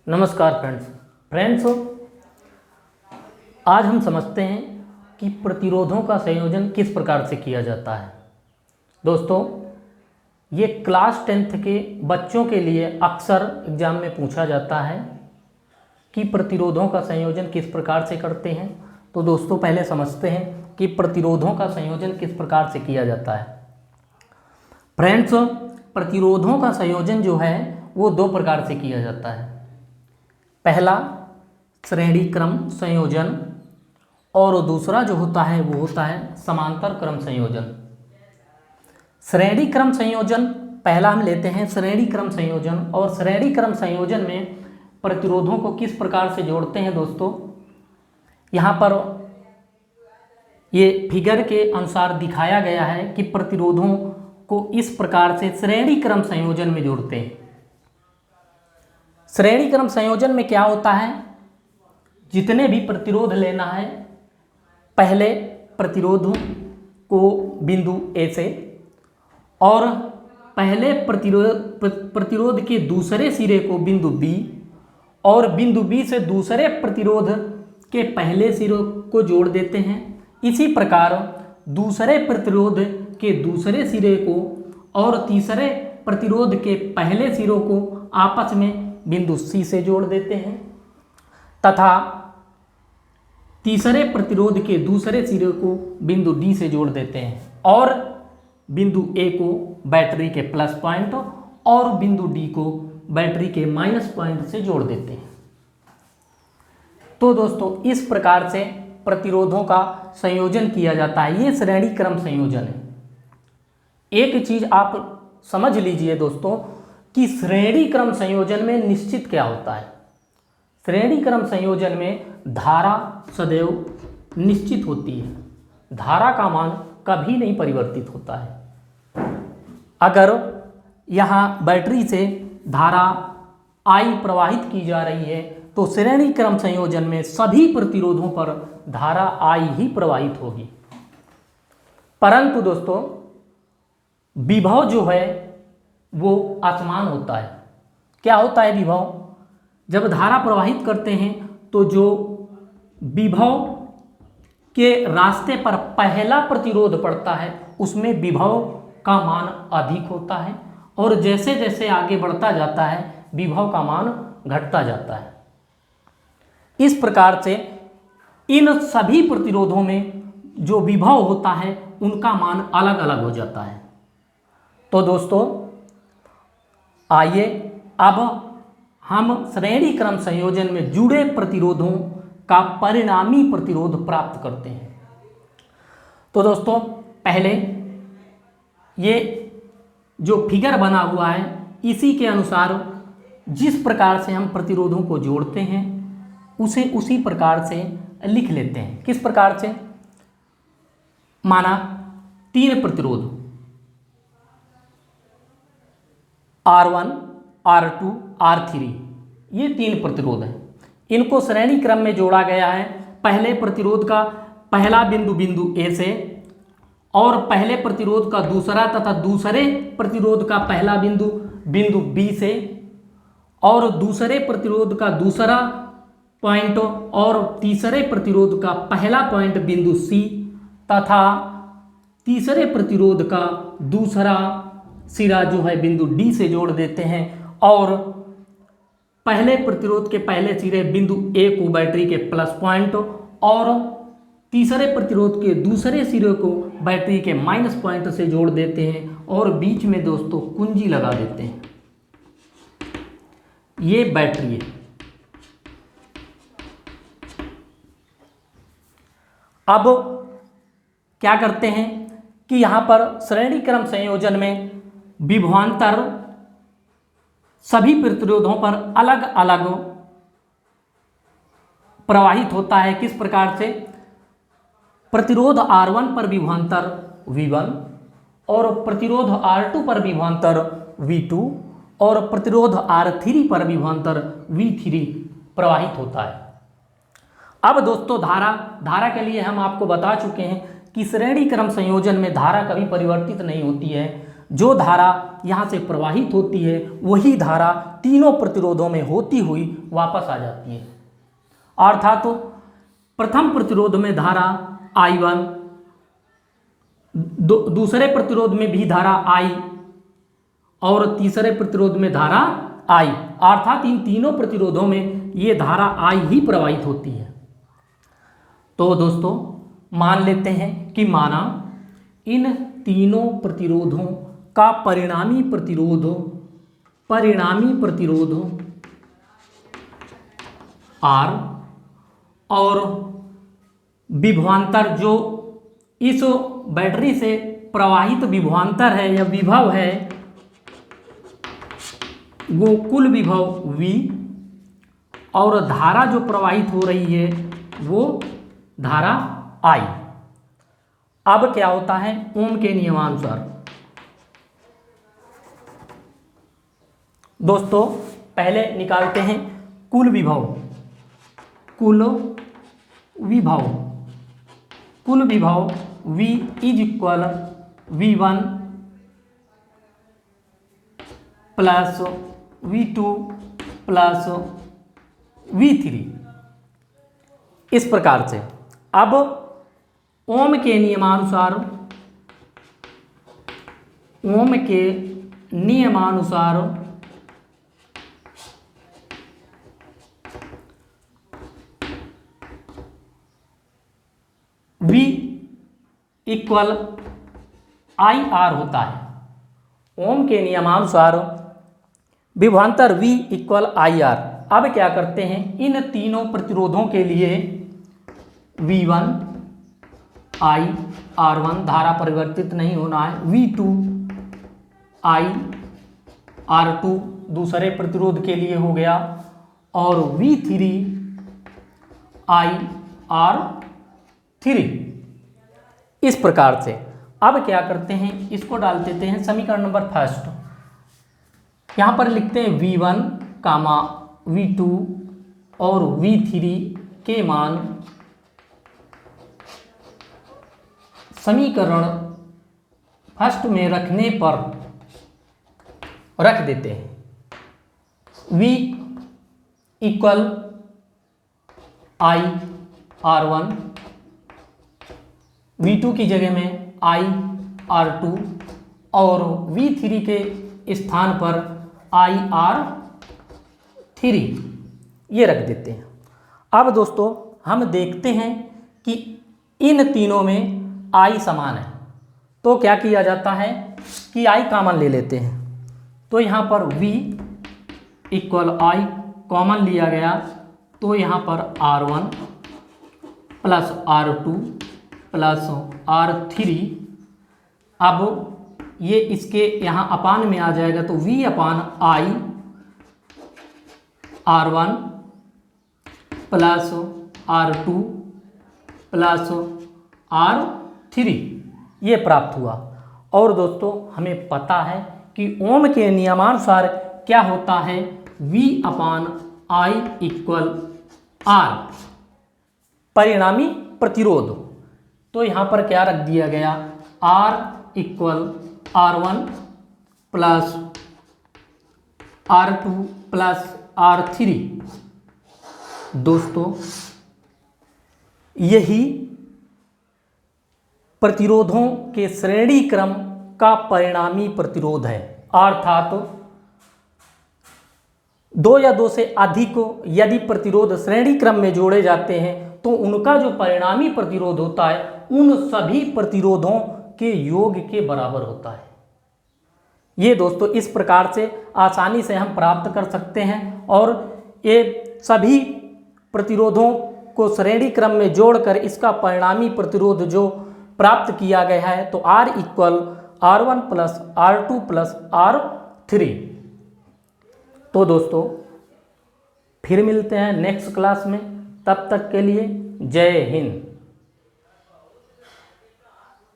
नमस्कार फ्रेंड्स, आज हम समझते हैं कि प्रतिरोधों का संयोजन किस प्रकार से किया जाता है। दोस्तों, ये क्लास 10th के बच्चों के लिए अक्सर एग्जाम में पूछा जाता है कि प्रतिरोधों का संयोजन किस प्रकार से करते हैं। तो दोस्तों, पहले समझते हैं कि प्रतिरोधों का संयोजन किस प्रकार से किया जाता है। फ्रेंड्स, प्रतिरोधों का संयोजन जो है वो दो प्रकार से किया जाता है। पहला श्रेणी क्रम संयोजन और दूसरा जो होता है वो होता है समांतर क्रम संयोजन। श्रेणी क्रम संयोजन पहला हम लेते हैं, श्रेणी क्रम संयोजन। और श्रेणी क्रम संयोजन में प्रतिरोधों को किस प्रकार से जोड़ते हैं दोस्तों, यहाँ पर ये फिगर के अनुसार दिखाया गया है कि प्रतिरोधों को इस प्रकार से श्रेणी क्रम संयोजन में जोड़ते हैं। श्रेणी क्रम संयोजन में क्या होता है, जितने भी प्रतिरोध लेना है, पहले प्रतिरोध को बिंदु ए से और पहले प्रतिरोध के दूसरे सिरे को बिंदु बी और बिंदु बी से दूसरे प्रतिरोध के पहले सिरे को जोड़ देते हैं। इसी प्रकार दूसरे प्रतिरोध के दूसरे सिरे को और तीसरे प्रतिरोध के पहले सिरों को आपस में बिंदु सी से जोड़ देते हैं तथा तीसरे प्रतिरोध के दूसरे सिरे को बिंदु डी से जोड़ देते हैं और बिंदु ए को बैटरी के प्लस पॉइंट और बिंदु डी को बैटरी के माइनस पॉइंट से जोड़ देते हैं। तो दोस्तों, इस प्रकार से प्रतिरोधों का संयोजन किया जाता है। ये श्रेणी क्रम संयोजन है। एक चीज आप समझ लीजिए दोस्तों कि श्रेणी क्रम संयोजन में निश्चित क्या होता है। श्रेणी क्रम संयोजन में धारा सदैव निश्चित होती है, धारा का मान कभी नहीं परिवर्तित होता है। अगर यहाँ बैटरी से धारा आई प्रवाहित की जा रही है तो श्रेणी क्रम संयोजन में सभी प्रतिरोधों पर धारा आई ही प्रवाहित होगी। परंतु दोस्तों, विभव जो है वो असमान होता है। क्या होता है विभव? जब धारा प्रवाहित करते हैं तो जो विभव के रास्ते पर पहला प्रतिरोध पड़ता है उसमें विभव का मान अधिक होता है और जैसे जैसे आगे बढ़ता जाता है विभव का मान घटता जाता है। इस प्रकार से इन सभी प्रतिरोधों में जो विभव होता है उनका मान अलग अलग हो जाता है। तो दोस्तों, आइए अब हम श्रेणी क्रम संयोजन में जुड़े प्रतिरोधों का परिणामी प्रतिरोध प्राप्त करते हैं। तो दोस्तों, पहले ये जो फिगर बना हुआ है इसी के अनुसार जिस प्रकार से हम प्रतिरोधों को जोड़ते हैं उसे उसी प्रकार से लिख लेते हैं। किस प्रकार से? माना तीन प्रतिरोध R1, R2, R3, ये तीन प्रतिरोध हैं। इनको श्रेणी क्रम में जोड़ा गया है। पहले प्रतिरोध का पहला बिंदु ए से और पहले प्रतिरोध का दूसरा तथा दूसरे प्रतिरोध का पहला बिंदु बी से और दूसरे प्रतिरोध का दूसरा पॉइंट और तीसरे प्रतिरोध का पहला पॉइंट बिंदु सी तथा तीसरे प्रतिरोध का दूसरा सिरा जो है बिंदु डी से जोड़ देते हैं और पहले प्रतिरोध के पहले सिरे बिंदु ए को बैटरी के प्लस पॉइंट और तीसरे प्रतिरोध के दूसरे सिरे को बैटरी के माइनस पॉइंट से जोड़ देते हैं और बीच में दोस्तों कुंजी लगा देते हैं। ये बैटरी है। अब क्या करते हैं कि यहां पर श्रेणी क्रम संयोजन में विभवांतर सभी प्रतिरोधों पर अलग अलग प्रवाहित होता है। किस प्रकार से? प्रतिरोध R1 पर विभवांतर V1 और प्रतिरोध R2 पर विभवांतर V2 और प्रतिरोध R3 पर विभवांतर V3 प्रवाहित होता है। अब दोस्तों, धारा के लिए हम आपको बता चुके हैं कि श्रेणी क्रम संयोजन में धारा कभी परिवर्तित नहीं होती है। जो धारा यहाँ से प्रवाहित होती है वही धारा तीनों प्रतिरोधों में होती हुई वापस आ जाती है। अर्थात तो प्रथम प्रतिरोध में धारा I1, दूसरे प्रतिरोध में भी धारा I और तीसरे प्रतिरोध में धारा I, अर्थात इन तीनों प्रतिरोधों में ये धारा I ही प्रवाहित होती है। तो दोस्तों मान लेते हैं कि माना इन तीनों प्रतिरोधों का परिणामी प्रतिरोध R और विभवांतर जो इस बैटरी से प्रवाहित विभवांतर है या विभव है वो कुल विभव V और धारा जो प्रवाहित हो रही है वो धारा I। अब क्या होता है, ओम के नियमानुसार दोस्तों पहले निकालते हैं कुल विभव। V is equal V1 plus V2 plus V3, इस प्रकार से। अब ओम के नियमानुसार V इक्वल IR होता है। ओम के नियमानुसार विभवांतर V इक्वल IR। अब क्या करते हैं, इन तीनों प्रतिरोधों के लिए V1 I R1 धारा परिवर्तित नहीं होना है, V2 I R2 दूसरे प्रतिरोध के लिए हो गया और V3 I R3, इस प्रकार से। अब क्या करते हैं, इसको डाल देते हैं समीकरण नंबर फर्स्ट। यहाँ पर लिखते हैं V1 कामा V2 और V3 के मान समीकरण फर्स्ट में रखने पर रख देते हैं। V equal I R1, V2 की जगह में I R2 और V3 के स्थान पर I R3, ये रख देते हैं। अब दोस्तों हम देखते हैं कि इन तीनों में I समान है, तो क्या किया जाता है कि I कॉमन ले लेते हैं। तो यहाँ पर V इक्वल I कॉमन लिया गया, तो यहाँ पर R1 plus R2 plus R3, अब ये इसके यहाँ अपान में आ जाएगा, तो V upon I R1 plus R2 plus R3, ये प्राप्त हुआ। और दोस्तों हमें पता है कि ओम के नियमानुसार क्या होता है, V upon I equal R परिणामी प्रतिरोध। तो यहाँ पर क्या रख दिया गया, R equal R1 plus R2 plus R3। दोस्तों यही प्रतिरोधों के श्रेणी क्रम का परिणामी प्रतिरोध है। अर्थात दो या दो से अधिक यदि प्रतिरोध श्रेणी क्रम में जोड़े जाते हैं तो उनका जो परिणामी प्रतिरोध होता है उन सभी प्रतिरोधों के योग के बराबर होता है। ये दोस्तों इस प्रकार से आसानी से हम प्राप्त कर सकते हैं और ये सभी प्रतिरोधों को श्रेणी क्रम में जोड़कर इसका परिणामी प्रतिरोध जो प्राप्त किया गया है, तो R equal R1 plus R2 plus R3। तो दोस्तों फिर मिलते हैं नेक्स्ट क्लास में, तब तक के लिए जय हिंद।